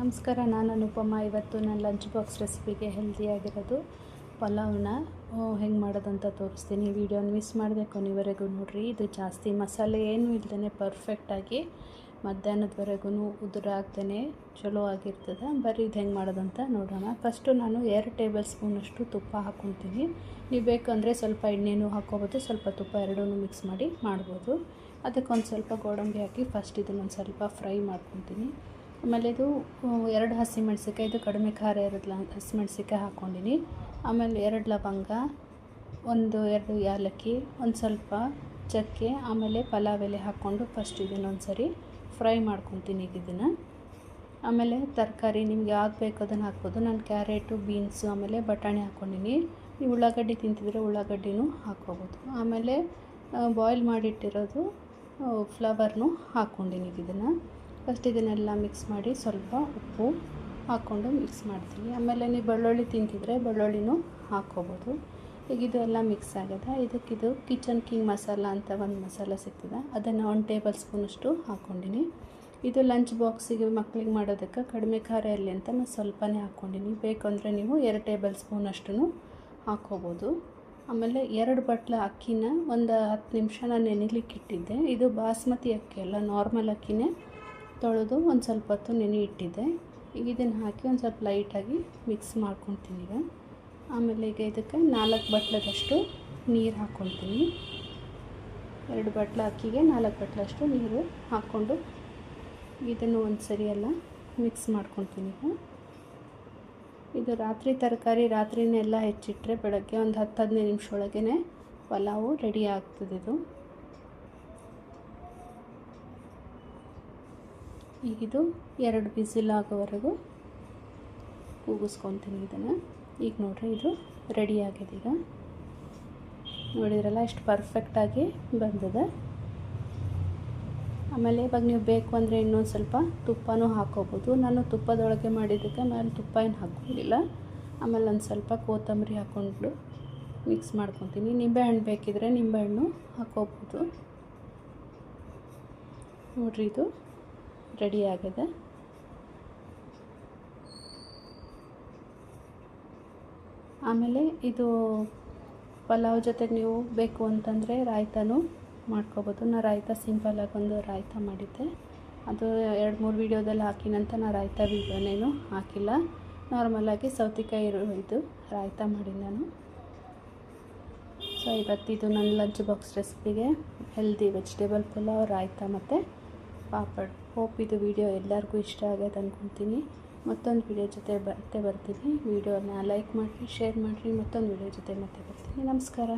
ನಮಸ್ಕಾರ, ನಾನು ಅನುಪಮ. ಇವತ್ತು ನಾನು ಲಂಚ್ ಬಾಕ್ಸ್ ರೆಸಿಪಿಗೆ ಹೆಲ್ದಿಯಾಗಿರೋದು ಪಲಾವ್ನ ಹೆಂಗೆ ಮಾಡೋದಂತ ತೋರಿಸ್ತೀನಿ. ವಿಡಿಯೋನ ಮಿಸ್ ಮಾಡದೆ ಕೊನೆವರೆಗೂ ನೋಡಿರಿ. ಇದು ಜಾಸ್ತಿ ಮಸಾಲೆ ಏನೂ ಇಲ್ಲದೇ ಪರ್ಫೆಕ್ಟಾಗಿ ಮಧ್ಯಾಹ್ನದವರೆಗೂ ಉದುರಾಗ್ದೇ ಚಲೋ ಆಗಿರ್ತದೆ. ಬರೀ ಇದು ಹೆಂಗೆ ಮಾಡೋದಂತ ನೋಡೋಣ. ಫಸ್ಟು ನಾನು 2 ಟೇಬಲ್ ಸ್ಪೂನಷ್ಟು ತುಪ್ಪ ಹಾಕ್ಕೊತೀನಿ. ನೀವು ಬೇಕಂದರೆ ಸ್ವಲ್ಪ ಎಣ್ಣೆನೂ ಹಾಕ್ಕೋಬೋದು, ಸ್ವಲ್ಪ ತುಪ್ಪ ಎರಡೂ ಮಿಕ್ಸ್ ಮಾಡಿ ಮಾಡ್ಬೋದು. ಅದಕ್ಕೊಂದು ಸ್ವಲ್ಪ ಗೋಡಂಬಿ ಹಾಕಿ ಫಸ್ಟ್ ಇದನ್ನೊಂದು ಸ್ವಲ್ಪ ಫ್ರೈ ಮಾಡ್ಕೊತೀನಿ. ಆಮೇಲೆ ಇದು 2 ಹಸಿಮೆಣ್ಸಿಕಾಯಿ, ಇದು ಕಡಿಮೆ ಖಾರ ಇರೋದಿಲ್ಲ ಹಸಿಮೆಣ್ಸಿಕಾಯಿ ಹಾಕ್ಕೊಂಡಿನಿ. ಆಮೇಲೆ 2 ಲವಂಗ, 1-2 ಏಲಕ್ಕಿ, ಒಂದು ಸ್ವಲ್ಪ ಚಕ್ಕೆ, ಆಮೇಲೆ ಪಲಾವ್ ಎಲೆ ಹಾಕ್ಕೊಂಡು ಫಸ್ಟ್ ಇದನ್ನೊಂದು ಸರಿ ಫ್ರೈ ಮಾಡ್ಕೊತೀನಿ ಇದನ್ನು. ಆಮೇಲೆ ತರಕಾರಿ ನಿಮ್ಗೆ ಯಾವ್ದು ಬೇಕು ಅದನ್ನು ಹಾಕ್ಬೋದು. ನಾನು ಕ್ಯಾರೆಟು, ಬೀನ್ಸು, ಆಮೇಲೆ ಬಟಾಣಿ ಹಾಕ್ಕೊಂಡಿನಿ. ನೀವು ಉಳ್ಳಾಗಡ್ಡಿ ತಿಂತಿದ್ರೆ ಉಳ್ಳಾಗಡ್ಡಿನೂ ಹಾಕ್ಕೋಬೋದು. ಆಮೇಲೆ ಬಾಯ್ಲ್ ಮಾಡಿಟ್ಟಿರೋದು ಫ್ಲವರ್ನು ಹಾಕ್ಕೊಂಡಿನಿ ಇದನ್ನು. ಫಸ್ಟ್ ಇದನ್ನೆಲ್ಲ ಮಿಕ್ಸ್ ಮಾಡಿ ಸ್ವಲ್ಪ ಉಪ್ಪು ಹಾಕ್ಕೊಂಡು ಮಿಕ್ಸ್ ಮಾಡ್ತೀನಿ. ಆಮೇಲೆ ನೀವು ಬೆಳ್ಳುಳ್ಳಿ ತಿಂತಿದ್ರೆ ಬೆಳ್ಳುಳ್ಳಿನೂ ಹಾಕ್ಕೋಬೋದು. ಈಗ ಇದು ಎಲ್ಲ ಮಿಕ್ಸ್ ಆಗಿದೆ. ಇದಕ್ಕಿದು ಕಿಚನ್ ಕಿಂಗ್ ಮಸಾಲ ಅಂತ ಒಂದು ಮಸಾಲ ಸಿಗ್ತದೆ, ಅದನ್ನು 1 ಟೇಬಲ್ ಸ್ಪೂನಷ್ಟು ಹಾಕ್ಕೊಂಡಿನಿ. ಇದು ಲಂಚ್ ಬಾಕ್ಸಿಗೆ ಮಕ್ಳಿಗೆ ಮಾಡೋದಕ್ಕೆ ಕಡಿಮೆ ಖಾರ ಇರಲಿ ಅಂತ ನಾನು ಸ್ವಲ್ಪನೇ ಹಾಕ್ಕೊಂಡಿನಿ. ಬೇಕಂದರೆ ನೀವು 2 ಟೇಬಲ್ ಸ್ಪೂನಷ್ಟು ಹಾಕ್ಕೋಬೋದು. ಆಮೇಲೆ 2 ಬಟ್ಲ ಅಕ್ಕಿನ ಒಂದು 10 ನಿಮಿಷ ನಾನು ನೆನೆಲಿಕ್ಕೆ ಇಟ್ಟಿದ್ದೆ. ಇದು ಬಾಸ್ಮತಿ ಅಕ್ಕಿ ಅಲ್ಲ, ನಾರ್ಮಲ್ ಅಕ್ಕಿನೇ ತೊಳೆದು ಒಂದು ಸ್ವಲ್ಪ ಹೊತ್ತು ನೆನೆ ಇಟ್ಟಿದ್ದೆ. ಈಗ ಇದನ್ನು ಹಾಕಿ ಒಂದು ಸ್ವಲ್ಪ ಲೈಟಾಗಿ ಮಿಕ್ಸ್ ಮಾಡ್ಕೊತೀನಿ ಈಗ. ಆಮೇಲೆ ಈಗ ಇದಕ್ಕೆ 4 ಬಟ್ಲದಷ್ಟು ನೀರು ಹಾಕ್ಕೊತೀನಿ. 2 ಬಟ್ಲ ಅಕ್ಕಿಗೆ 4 ಬಟ್ಲಷ್ಟು ನೀರು ಹಾಕ್ಕೊಂಡು ಇದನ್ನು ಒಂದು ಸರಿ ಎಲ್ಲ ಮಿಕ್ಸ್ ಮಾಡ್ಕೊತೀನಿ ಈಗ. ಇದು ರಾತ್ರಿ ತರಕಾರಿ ರಾತ್ರಿನೇ ಎಲ್ಲ ಹೆಚ್ಚಿಟ್ಟರೆ ಬೆಳಗ್ಗೆ ಒಂದು 10-15 ನಿಮಿಷ ಒಳಗೇ ಪಲಾವು ರೆಡಿ ಆಗ್ತದೆ. ಇದು ಈಗಿದು 2 ವಿಸಿಲ್ ಆಗೋವರೆಗೂ ಕೂಗಿಸ್ಕೊತೀನಿ ಇದನ್ನು. ಈಗ ನೋಡಿರಿ, ಇದು ರೆಡಿ ಆಗಿದೆ. ಈಗ ನೋಡಿದ್ರಲ್ಲ ಎಷ್ಟು ಪರ್ಫೆಕ್ಟಾಗಿ ಬಂದಿದೆ. ಆಮೇಲೆ ಇವಾಗ ನೀವು ಬೇಕು ಅಂದರೆ ಇನ್ನೊಂದು ಸ್ವಲ್ಪ ತುಪ್ಪನೂ ಹಾಕ್ಕೋಬೋದು. ನಾನು ತುಪ್ಪದೊಳಗೆ ಮಾಡಿದ್ದಕ್ಕೆ ಮೇಲೆ ತುಪ್ಪ ಏನು ಹಾಕ್ಕೊಂಡಿಲ್ಲ. ಆಮೇಲೆ ಒಂದು ಸ್ವಲ್ಪ ಕೊತ್ತಂಬರಿ ಹಾಕ್ಕೊಂಡು ಮಿಕ್ಸ್ ಮಾಡ್ಕೊತೀನಿ. ನಿಂಬೆಹಣ್ಣು ಬೇಕಿದ್ರೆ ನಿಂಬೆಹಣ್ಣು ಹಾಕ್ಕೋಬೋದು. ನೋಡಿರಿ, ಇದು ರೆಡಿ ಆಗಿದೆ. ಆಮೇಲೆ ಇದು ಪಲಾವ್ ಜೊತೆಗೆ ನೀವು ಬೇಕು ಅಂತಂದರೆ ರಾಯ್ತಾನೂ ಮಾಡ್ಕೋಬೋದು. ನಾನು ರಾಯ್ತ ಸಿಂಪಲಾಗಿ ಒಂದು ರಾಯ್ತ ಮಾಡಿದ್ದೆ, ಅದು 2-3 ವೀಡಿಯೋದಲ್ಲಿ ಹಾಕಿನಂತ ನಾನು ರಾಯ್ತ ವೀಡಿಯೋನೇನು ಹಾಕಿಲ್ಲ. ನಾರ್ಮಲಾಗಿ ಸೌತೆಕಾಯಿ ಇದು ರಾಯ್ತ ಮಾಡಿ ನಾನು. ಸೊ ಇವತ್ತಿದು ನನ್ನ ಲಂಚ್ ಬಾಕ್ಸ್ ರೆಸಿಪಿಗೆ ಹೆಲ್ದಿ ವೆಜಿಟೇಬಲ್ ಪಲಾವ್, ರಾಯ್ತ ಮತ್ತು ಪಾಪಡ್. ಹೋಪ್ ಇದು ವಿಡಿಯೋ ಎಲ್ಲರಿಗೂ ಇಷ್ಟ ಆಗೋದು ಅಂದ್ಕೊತೀನಿ. ಮತ್ತೊಂದು ವಿಡಿಯೋ ಜೊತೆ ಬರ್ತೀನಿ. ವಿಡಿಯೋನ ಲೈಕ್ ಮಾಡಿರಿ, ಶೇರ್ ಮಾಡಿರಿ. ಮತ್ತೊಂದು ವಿಡಿಯೋ ಜೊತೆ ಮತ್ತೆ ಬರ್ತೀನಿ. ನಮಸ್ಕಾರ.